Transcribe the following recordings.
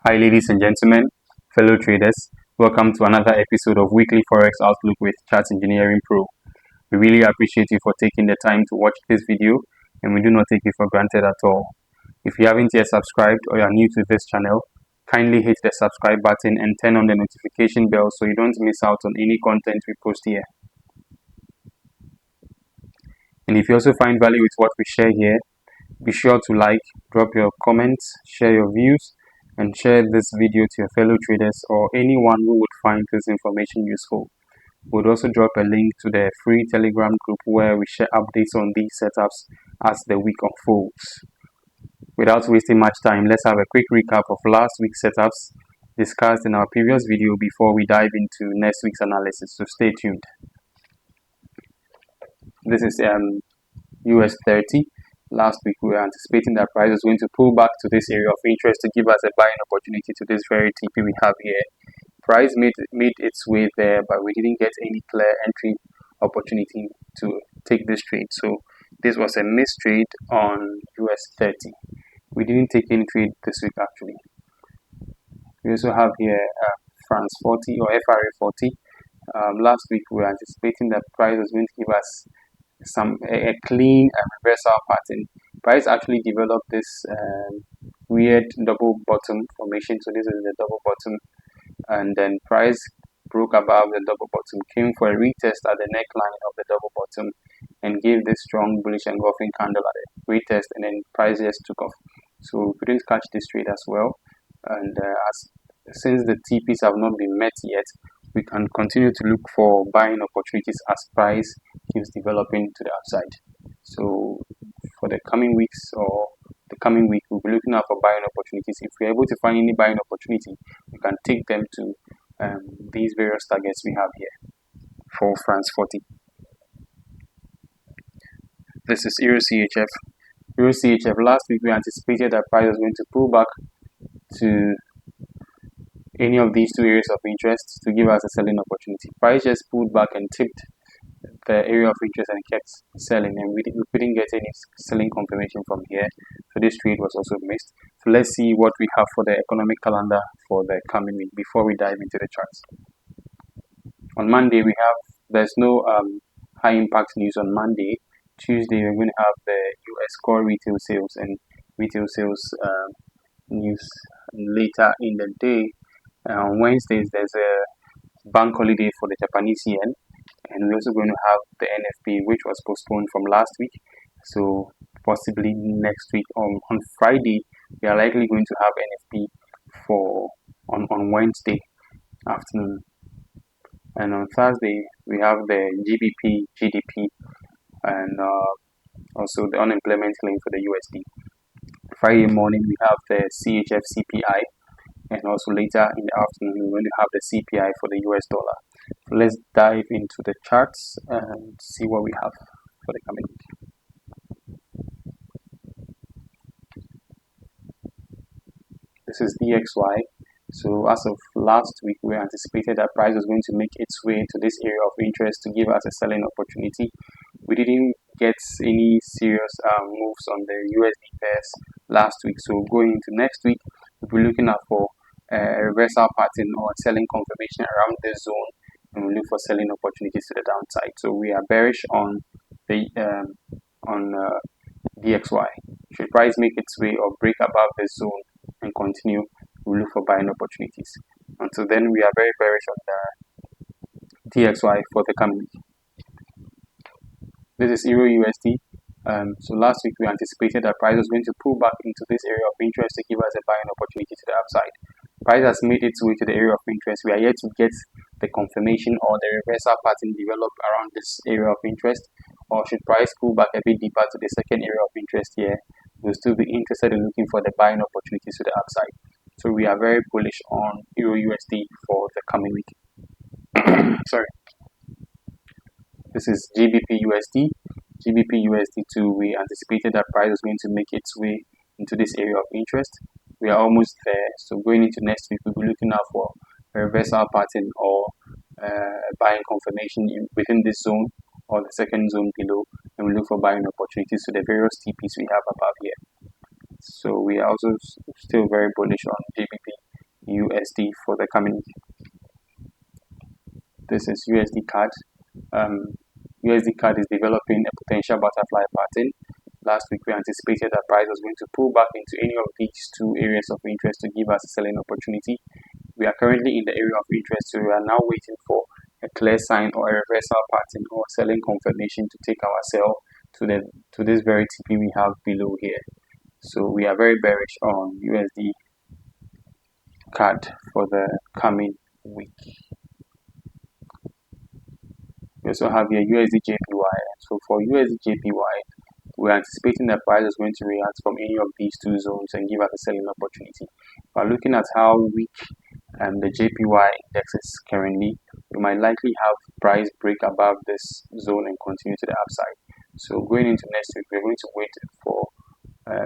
Hi, ladies and gentlemen, fellow traders. Welcome to another episode of Weekly Forex Outlook with Chart Engineering Pro. We really appreciate you for taking the time to watch this video, and we do not take it for granted at all. If you haven't yet subscribed or you are new to this channel, kindly hit the subscribe button and turn on the notification bell so you don't miss out on any content we post here. And if you also find value with what we share here, be sure to like, drop your comments, share your views, and share this video to your fellow traders or anyone who would find this information useful. We'll also drop a link to the free Telegram group where we share updates on these setups as the week unfolds. Without wasting much time, let's have a quick recap of last week's setups discussed in our previous video before we dive into next week's analysis, so stay tuned. This is US 30. Last week we were anticipating that price was going to pull back to this area of interest to give us a buying opportunity to this very TP we have here. Price made its way there, but we didn't get any clear entry opportunity to take this trade. So this was a missed trade on US 30. We didn't take any trade this week actually. We also have here France 40 or FRA 40. Last week we were anticipating that price was going to give us a clean reversal pattern. Price actually developed this weird double bottom formation. So this is the double bottom, and then price broke above the double bottom, came for a retest at the neckline of the double bottom, and gave this strong bullish engulfing candle at the retest, and then price just took off. So we couldn't catch this trade as well. And since the TPs have not been met yet, we can continue to look for buying opportunities as price keeps developing to the upside. So for the coming weeks or the coming week, we'll be looking out for buying opportunities. If we're able to find any buying opportunity, we can take them to these various targets we have here for France 40. This is EURCHF. EURCHF, last week we anticipated that price was going to pull back to any of these two areas of interest to give us a selling opportunity. Price just pulled back and tipped the area of interest and kept selling, and we couldn't get any selling confirmation from here. So this trade was also missed. So let's see what we have for the economic calendar for the coming week before we dive into the charts. On Monday there's no high impact news on Monday. Tuesday we're going to have the US core retail sales and retail sales news later in the day. On Wednesdays there's a bank holiday for the Japanese yen, and we're also going to have the NFP, which was postponed from last week. So possibly next week on Friday we are likely going to have NFP on Wednesday afternoon, and on Thursday we have the GBPCHF and also the unemployment claim for the USD. Friday morning we have the CHF CPI, and also later in the afternoon we're going to have the CPI for the US dollar. So let's dive into the charts and see what we have for the coming week. This is DXY. So as of last week, we anticipated that price was going to make its way into this area of interest to give us a selling opportunity. We didn't get any serious moves on the USD pairs last week. So going into next week, we'll be looking out for a reversal pattern or a selling confirmation around this zone, and we look for selling opportunities to the downside. So we are bearish on the DXY. Should price make its way or break above this zone and continue, we'll look for buying opportunities. Until then, we are very bearish on the DXY for the coming week. This is Euro USD. So last week we anticipated that price was going to pull back into this area of interest to give us a buying opportunity to the upside. Price has made its way to the area of interest. We are yet to get the confirmation or the reversal pattern develop around this area of interest, or should price pull back a bit deeper to the second area of interest here, we'll still be interested in looking for the buying opportunities to the upside. So we are very bullish on Euro USD for the coming week. Sorry. This is GBPUSD. GBPUSD2, we anticipated that price was going to make its way into this area of interest. We are almost there. So going into next week, we'll be looking out for a reversal pattern or buying confirmation within this zone or the second zone below, and we look for buying opportunities to the various TPs we have above here. So we are also still very bullish on GBP USD for the coming week. This is USDCAD. USDCAD is developing a potential butterfly pattern. Last week we anticipated that price was going to pull back into any of these two areas of interest to give us a selling opportunity. We are currently in the area of interest, so we are now waiting for a clear sign or a reversal pattern or selling confirmation to take our sell to this very TP we have below here. So we are very bearish on USD CAD for the coming week. We also have here USDJPY. So for USDJPY, we're anticipating that price is going to react from any of these two zones and give us a selling opportunity. But looking at how weak the JPY index is currently, we might likely have price break above this zone and continue to the upside. So going into next week, we're going to wait for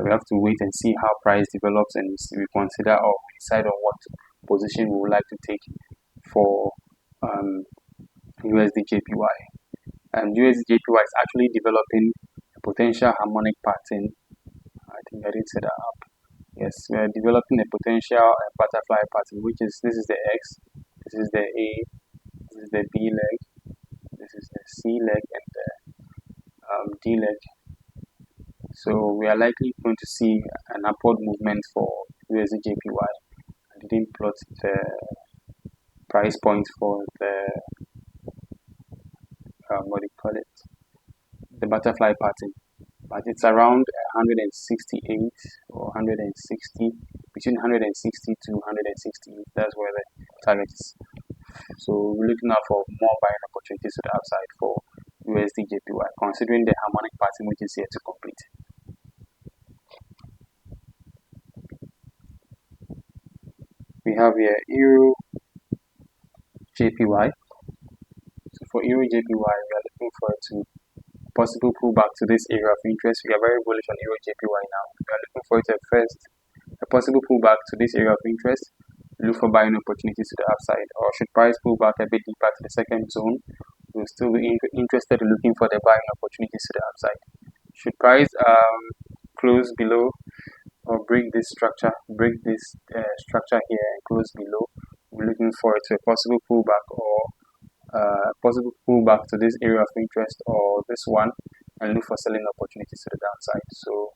we have to wait and see how price develops, and we consider or we decide on what position we would like to take for USDJPY. And USDJPY is actually developing a potential harmonic pattern. I think I did set that up. Yes, we are developing a potential butterfly pattern, which is this is the X, this is the A, this is the B leg, this is the C leg, and the D leg. So we are likely going to see an upward movement for USDJPY. I didn't plot the price point for the what do you call it, the butterfly pattern, but it's around 168 or 160, between 160 to 168. That's where the target is. So we're looking out for more buying opportunities to the upside for USDJPY, considering the harmonic pattern which is here to complete. We have here EURJPY. So for EURJPY, we are looking forward to possible pullback to this area of interest. We are very bullish on EURJPY now. We are looking forward to a possible pullback to this area of interest. Look for buying opportunities to the upside, or should price pull back a bit deeper to the second zone, we'll still be interested in looking for the buying opportunities to the upside. Should price close below or break this structure here and close below, we're looking forward to a possible pullback or possible pullback to this area of interest or this one, and look for selling opportunities to the downside. So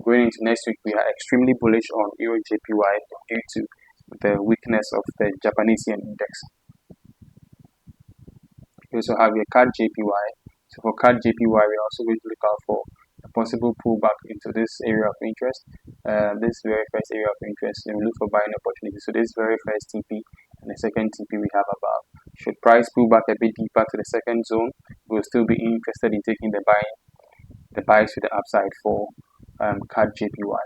going into next week, we are extremely bullish on EURJPY due to the weakness of the Japanese yen index. We also have your CADJPY. So for CADJPY, we are also going to look out for a possible pullback into this area of interest, this very first area of interest, and we look for buying opportunities. So this very first TP and the second TP we have above. Should price pull back a bit deeper to the second zone, we'll still be interested in taking the buys to the upside for CADJPY.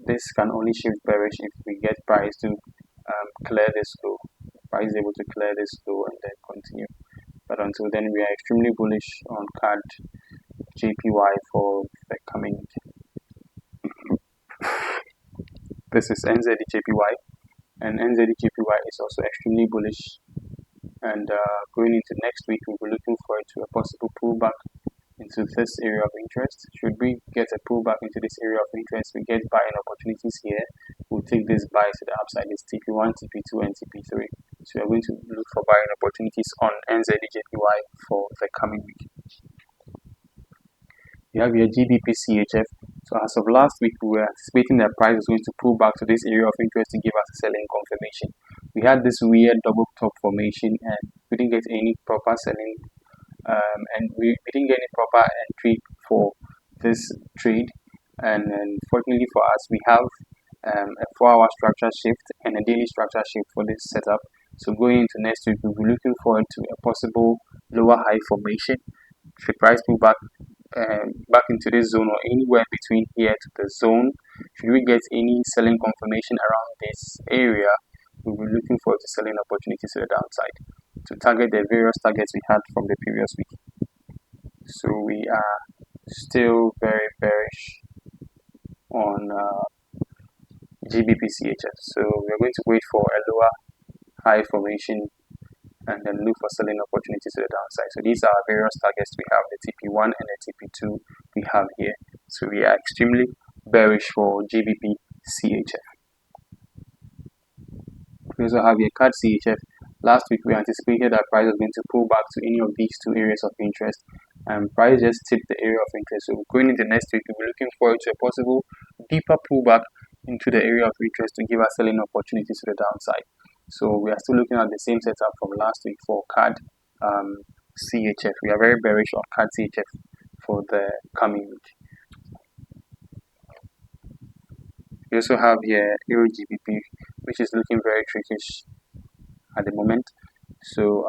This can only shift bearish if we get price to clear this low. Price is able to clear this low and then continue. But until then, we are extremely bullish on CADJPY for the coming week. This is NZDJPY, and NZDJPY is also extremely bullish. And going into next week, we'll be looking forward to a possible pullback into this area of interest. Should we get a pullback into this area of interest, we get buying opportunities here. We'll take these buys to the upside. It's TP1, TP2, and TP3. So we're going to look for buying opportunities on NZDJPY for the coming week. You have your GBPCHF. So as of last week, we were anticipating that price was going to pull back to this area of interest to give us a selling confirmation. We had this weird double top formation and we didn't get any proper selling, and we didn't get any proper entry for this trade. And fortunately for us, we have a 4-hour structure shift and a daily structure shift for this setup. So going into next week, we'll be looking forward to a possible lower high formation. Should price pull back into this zone or anywhere between here to the zone, should we get any selling confirmation around this area, we'll be looking forward to selling opportunities to the downside to target the various targets we had from the previous week. So we are still very bearish on GBPCHF. So we're going to wait for a lower high formation and then look for selling opportunities to the downside. So these are our various targets. We have the TP1 and the TP2 we have here. So we are extremely bearish for GBPCHF. We also have here CADCHF. Last week we anticipated that price was going to pull back to any of these two areas of interest, and price just tipped the area of interest. So going into next week, we'll be looking forward to a possible deeper pullback into the area of interest to give us selling opportunities to the downside. So we are still looking at the same setup from last week for CAD CHF. We are very bearish on CAD CHF for the coming week. We also have here EURGBP, which is looking very trickish at the moment. So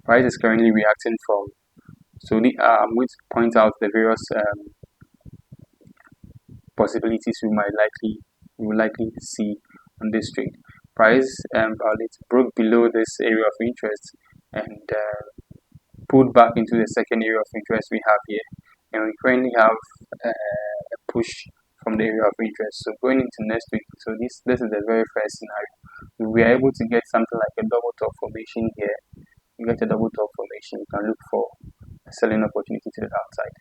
price is currently reacting from. So I'm going to point out the various possibilities we will likely see on this trade. Price it broke below this area of interest and pulled back into the second area of interest we have here, and we currently have a push from the area of interest. So going into next week, so this is the very first scenario. If we are able to get something like a double top formation here, you get a double top formation, you can look for a selling opportunity to the downside.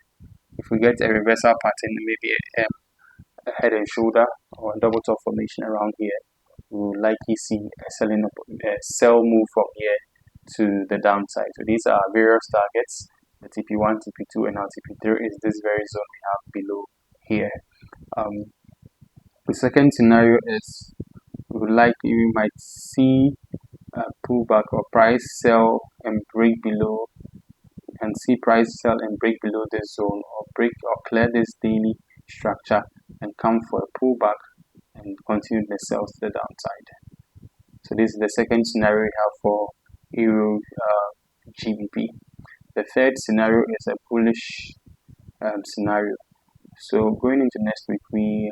If we get a reversal pattern, maybe a head and shoulder or a double top formation around here, we will likely see a sell move from here to the downside. So these are various targets. The TP1, TP2, and now TP3 is this very zone we have below here. The second scenario is we might see a pullback or price sell and break below. You can see price sell and break below this zone, or break or clear this daily structure and come for a pullback and continue the sells to the downside. So this is the second scenario we have for EURGBP. The third scenario is a bullish scenario. So going into next week, we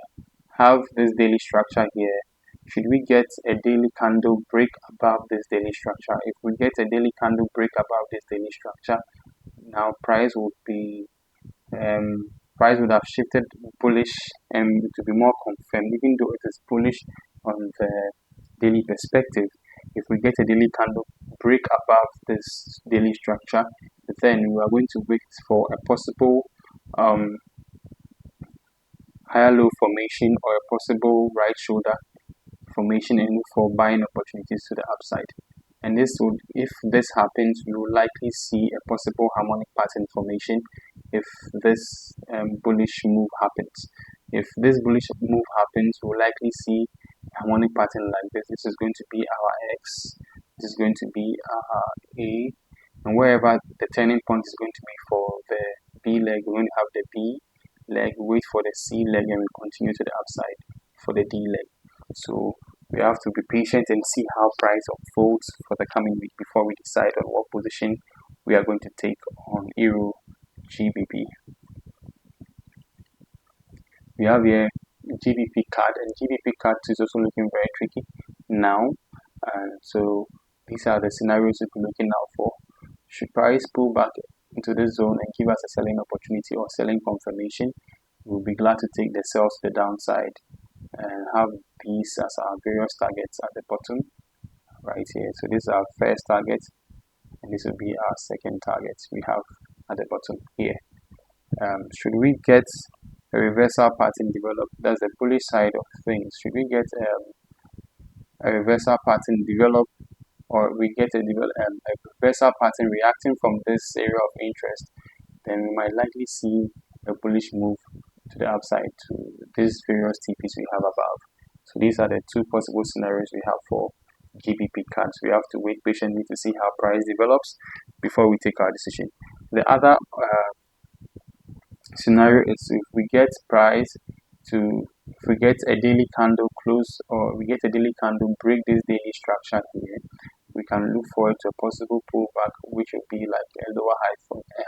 have this daily structure here. Should we get a daily candle break above this daily structure? If we get a daily candle break above this daily structure, now price would have shifted bullish and to be more confirmed, even though it is bullish on the daily perspective. If we get a daily candle break above this daily structure, then we are going to wait for a possible higher low formation or a possible right shoulder formation and look for buying opportunities to the upside. And if this happens, we will likely see a possible harmonic pattern formation if this bullish move happens. If this bullish move happens, we'll likely see a harmonic pattern like this. This is going to be our X, this is going to be our A, and wherever the turning point is going to be for the B leg, we're going to have the B leg, wait for the C leg, and we continue to the upside for the D leg. So we have to be patient and see how price unfolds for the coming week before we decide on what position we are going to take on EURGBP. We have here GBPCAD, and GBPCAD is also looking very tricky now. And so these are the scenarios we'll be looking out for. Should price pull back into this zone and give us a selling opportunity or selling confirmation, we'll be glad to take the sells to the downside and have these as our various targets at the bottom right here. So this is our first target, and this will be our second target we have at the bottom here. Should we get a reversal pattern develop, that's the bullish side of things. Should we get a reversal pattern develop, or we get a reversal pattern reacting from this area of interest, then we might likely see a bullish move to the upside to these various TPs we have above. So these are the two possible scenarios we have for GBPCAD. So we have to wait patiently to see how price develops before we take our decision. The other scenario is if we get a daily candle close, or we get a daily candle break this daily structure here, we can look forward to a possible pullback, which will be like a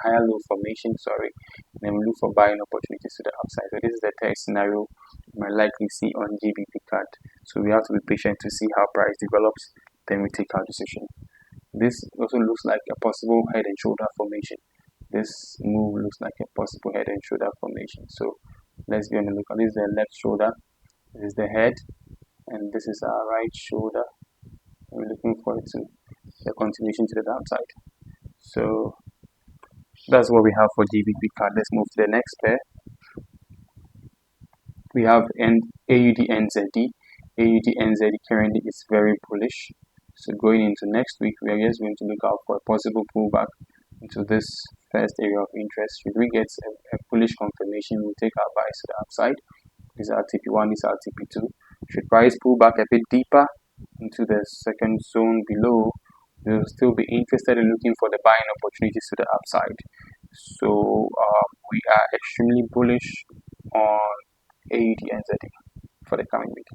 higher low formation, and then we look for buying opportunities to the upside. So this is the third scenario we might likely see on GBPCAD. So we have to be patient to see how price develops, then we take our decision. This also looks like a possible head and shoulder formation. This move looks like a possible head and shoulder formation. So let's be on the lookout. This is the left shoulder, this is the head, and this is our right shoulder. We're looking forward to the continuation to the downside. So that's what we have for GBPCAD. Let's move to the next pair. We have AUDNZD. AUDNZD currently is very bullish. So going into next week, we are just going to look out for a possible pullback into this first area of interest. Should we get a bullish confirmation, we'll take our buys to the upside. This is our TP1, this is our TP2. Should price pull back a bit deeper into the second zone below, we'll still be interested in looking for the buying opportunities to the upside. So we are extremely bullish on AUDNZD for the coming week.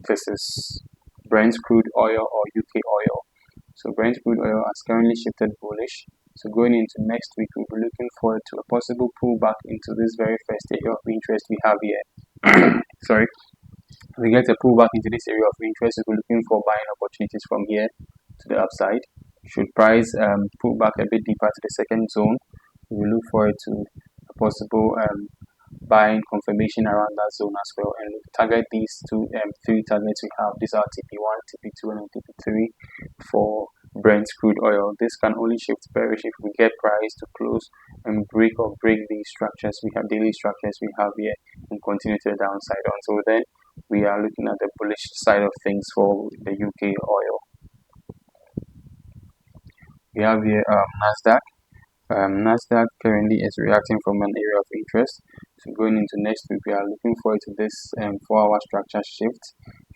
This is Brent crude oil or UK oil. So Brent crude oil has currently shifted bullish. So going into next week, we'll be looking forward to a possible pullback into this very first area of interest we have here. Sorry. If we get a pullback into this area of interest, we'll be looking for buying opportunities from here to the upside. Should price pull back a bit deeper to the second zone, we will look forward to a possible buying confirmation around that zone as well, and target these three targets we have. These are TP1, TP2, and TP3 for Brent crude oil. This can only shift bearish if we get price to close and break these structures. We have daily structures we have here and continue to the downside. Until then, we are looking at the bullish side of things for the UK oil. We have here Nasdaq. Nasdaq currently is reacting from an area of interest. So going into next week, we are looking forward to this 4-hour structure shift.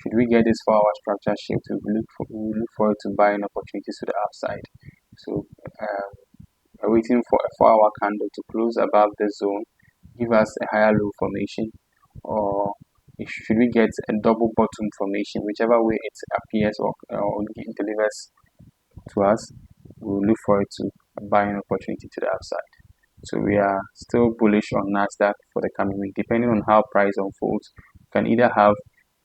Should we get this 4-hour structure shift, we will look forward to buying opportunities to the upside. So we're waiting for a 4-hour candle to close above the zone, give us a higher low formation, or should we get a double bottom formation, whichever way it appears or delivers to us, we'll look forward to a buying opportunity to the upside. So we are still bullish on Nasdaq for the coming week. Depending on how price unfolds, we can either have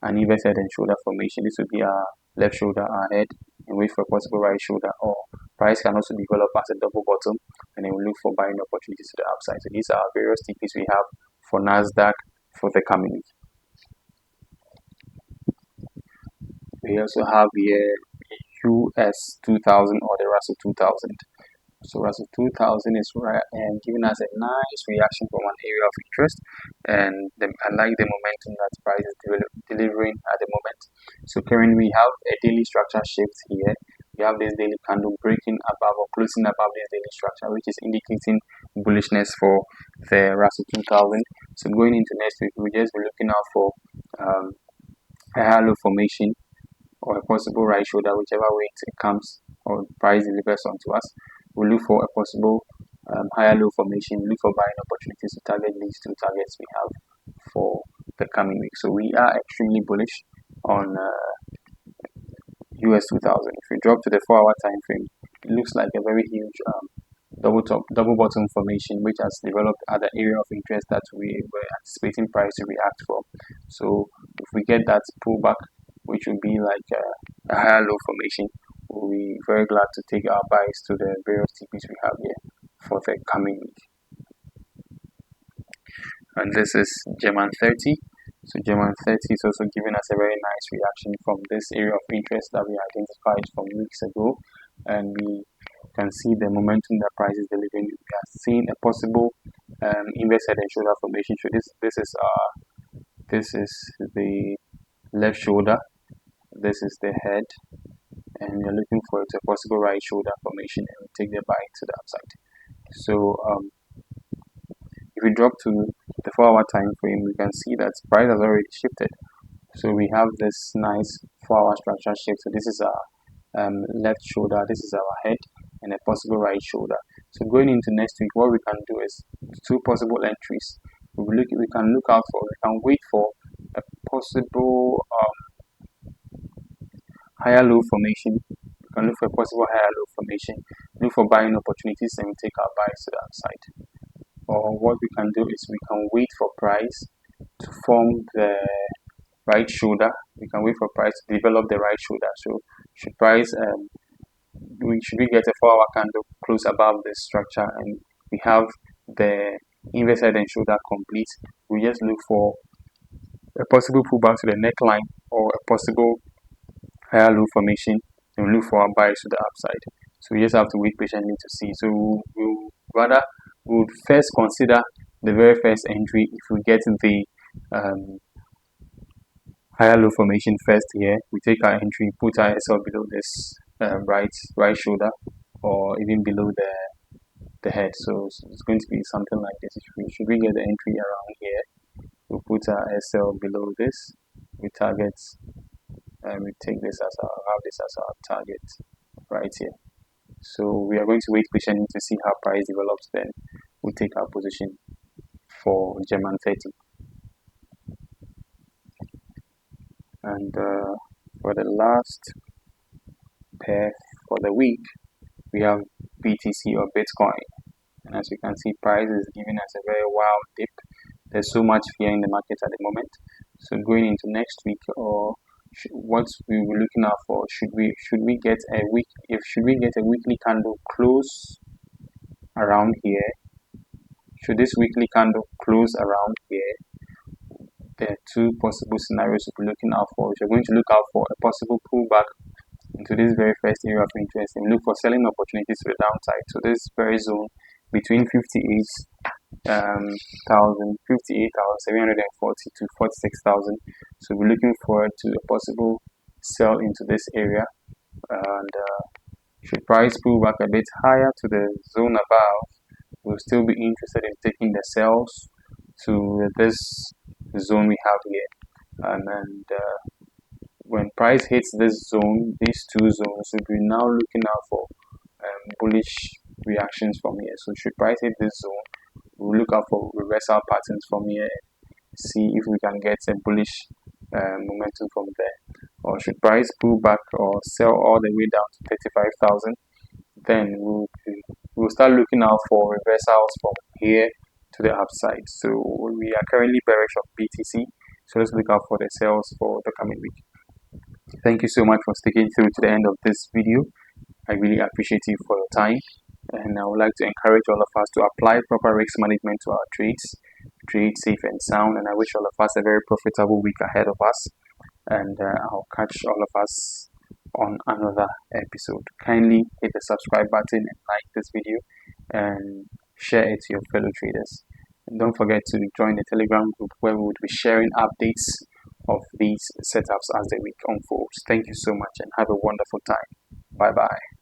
an inverse head and shoulder formation. This would be our left shoulder, our head, and wait for a possible right shoulder, or price can also develop as a double bottom, and then we'll look for buying opportunities to the upside. So these are our various TPs we have for Nasdaq for the coming week. We also have here US 2000 or the Russell 2000. So Russell 2000 is giving us a nice reaction from one area of interest, and I like the momentum that price is delivering at the moment. So currently we have a daily structure shift here. We have this daily candle breaking above or closing above this daily structure, which is indicating bullishness for the Russell 2000. So going into next week, we'll just be looking out for a higher low formation or a possible right shoulder, whichever way it comes or price delivers onto us. We'll look for a possible higher low formation, look for buying opportunities to target these two targets we have for the coming week. So we are extremely bullish on US 2000. If we drop to the 4-hour time frame, it looks like a very huge double bottom formation, which has developed at the area of interest that we were anticipating price to react from. So if we get that pullback, which would be like a higher low formation, we'll be very glad to take our buys to the various TPs we have here for the coming week. And this is German 30. So German 30 is also giving us a very nice reaction from this area of interest that we identified from weeks ago, and we can see the momentum that price is delivering. We are seeing a possible inverse head and shoulder formation. So this is the left shoulder, this is the head, and we are looking forward to a possible right shoulder formation, and we take the buy to the upside. So if we drop to the 4-hour time frame, we can see that price has already shifted. So we have this nice 4-hour structure shift. So this is our left shoulder, this is our head, and a possible right shoulder. So going into next week, what we can do is two possible entries. We can wait for a possible higher low formation. We can look for a possible higher low formation, look for buying opportunities, and we take our buys to the upside. Or what we can do is we can wait for price to form the right shoulder. We can wait for price to develop the right shoulder. So should price should we get a 4-hour candle close above this structure and we have the inverse head and shoulder complete, we just look for a possible pullback to the neckline or a possible higher low formation, and look for our buys to the upside. So we just have to wait patiently to see. So we'll rather we would first consider the very first entry. If we get the higher low formation first here, we take our entry, put our SL below this right shoulder, or even below the head. So it's going to be something like this. Should we get the entry around here, we put our SL below this, we target, and we take this as our target right here. So we are going to wait patiently to see how price develops, then we'll take our position for German 30. And for the last pair for the week, we have BTC or Bitcoin. And as you can see, price is giving us a very wild dip. There's so much fear in the market at the moment. So going into next week, or what we were looking out for, should we get a weekly candle close around here? Should this weekly candle close around here? There are two possible scenarios we're looking out for. We're going to look out for a possible pullback into this very first area of interest and look for selling opportunities to the downside. So this very zone between 58,740 to 46,000. So we're looking forward to a possible sell into this area, and should price pull back a bit higher to the zone above, we'll still be interested in taking the sells to this zone we have here. And when price hits this zone, these two zones, we'll be now looking out for bullish reactions from here. So should price hit this zone, we'll look out for reversal patterns from here and see if we can get a bullish momentum from there. Or should price pull back or sell all the way down to 35,000, then we'll start looking out for reversals from here to the upside. So we are currently bearish of BTC, so let's look out for the sales for the coming week. Thank you so much for sticking through to the end of this video. I really appreciate you for your time, and I would like to encourage all of us to apply proper risk management to our trades, trade safe and sound, and I wish all of us a very profitable week ahead of us, and I'll catch all of us on another episode. Kindly hit the subscribe button and like this video and share it to your fellow traders. And don't forget to join the Telegram group where we will be sharing updates of these setups as the week unfolds. Thank you so much and have a wonderful time. Bye bye.